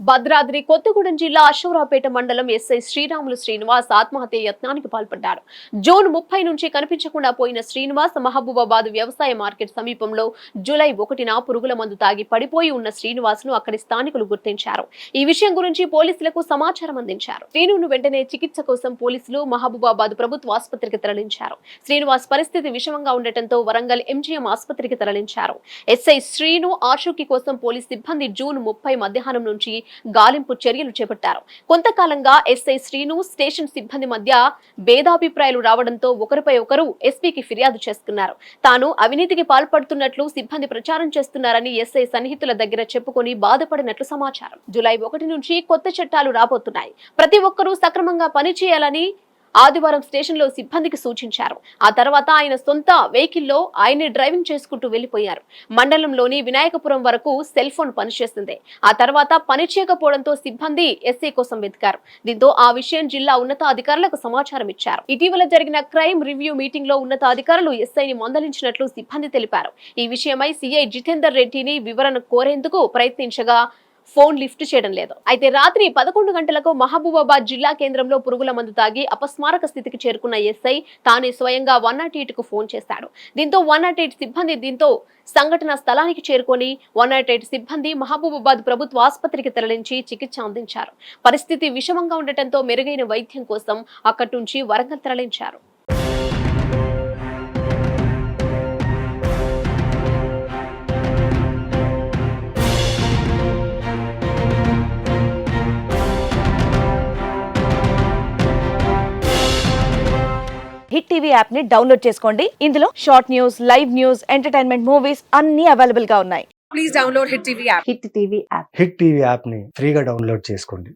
భద్రాద్రి కొత్తగూడెం జిల్లా అశ్వరావుపేట మండలం ఎస్ఐ శ్రీరాములు శ్రీనివాస్ ఆత్మహత్య యత్నానికి పాల్పడ్డారు. జూన్ 30 నుంచి కనిపించకుండా పోయిన శ్రీనివాస్ మహబూబాబాద్ వ్యవసాయ మార్కెట్ సమీపంలో జూలై 1న పురుగుల మందు తాగి పడిపోయి ఉన్న శ్రీనివాస్ ను అక్కడి స్థానికులు గుర్తించారు. ఈ విషయం గురించి పోలీసులకు సమాచారం అందించారు. శ్రీనును వెంటనే చికిత్స కోసం పోలీసులు మహబూబాబాద్ ప్రభుత్వ ఆసుపత్రికి తరలించారు. శ్రీనివాస్ పరిస్థితి విషమంగా ఉండటంతో వరంగల్ ఎంజీఎం ఆసుపత్రికి తరలించారు. ఎస్ఐ శ్రీను ఆచూకీ కోసం పోలీస్ సిబ్బంది జూన్ 30 మధ్యాహ్నం నుంచి గాలింపు చర్యలు చేపట్టారు. కొంతకాలంగా ఎస్ఐ శ్రీను స్టేషన్ సిబ్బంది మధ్య భేదాభిప్రాయాలు రావడంతో ఒకరిపై ఒకరు ఎస్పీకి ఫిర్యాదు చేసుకున్నారు. తాను అవినీతికి పాల్పడుతున్నట్లు సిబ్బంది ప్రచారం చేస్తున్నారని ఎస్ఐ సన్నిహితుల దగ్గర చెప్పుకొని బాధపడినట్లు సమాచారం. జూలై 1 నుంచి కొత్త చట్టాలు రాబోతున్నాయి. ప్రతి ఒక్కరూ సక్రమంగా పనిచేయాలని ఆదివారం స్టేషన్ లో సిబ్బందికి సూచించారు. ఆ తర్వాత ఆయన సొంత వెహికల్లో ఆయనే డ్రైవింగ్ చేసుకుంటూ వెళ్లిపోయారు. మండలంలోని వినాయకపురం వరకు సెల్ ఫోన్ పనిచేస్తుంది. ఆ తర్వాత పనిచేయకపోవడంతో సిబ్బంది ఎస్ఐ కోసం వెతికారు. దీంతో ఆ విషయం జిల్లా ఉన్నతాధికారులకు సమాచారం ఇచ్చారు. ఇటీవల జరిగిన క్రైమ్ రివ్యూ మీటింగ్ లో ఉన్నతాధికారులు ఎస్ఐని మందలించినట్లు సిబ్బంది తెలిపారు. ఈ విషయమై సిఐ జితేందర్ రెడ్డిని వివరణ కోరేందుకు ప్రయత్నించగా ఫోన్ లిఫ్ట్ చేయడం లేదు. అయితే రాత్రి 11 గంటలకు మహబూబాబాద్ జిల్లా కేంద్రంలో పురుగుల మందు తాగి అపస్మారక స్థితికి చేరుకున్న ఎస్ఐ తానే స్వయంగా 108 కు ఫోన్ చేశాడు. దీంతో 108 సిబ్బంది సంఘటన స్థలానికి చేరుకొని 108 సిబ్బంది మహబూబాబాద్ ప్రభుత్వ ఆసుపత్రికి తరలించి చికిత్స అందించారు. పరిస్థితి విషమంగా ఉండటంతో మెరుగైన వైద్యం కోసం అక్కడి నుంచి వరంగల్ తరలించారు. హిట్ టీవీ యాప్ ని డౌన్లోడ్ చేసుకోండి. ఇందులో short news, live news, entertainment movies అన్ని అవైలబుల్ గా ఉన్నాయి. Please download Hit TV app. Hit TV app. Hit TV app ని ఫ్రీగా డౌన్లోడ్ చేసుకోండి.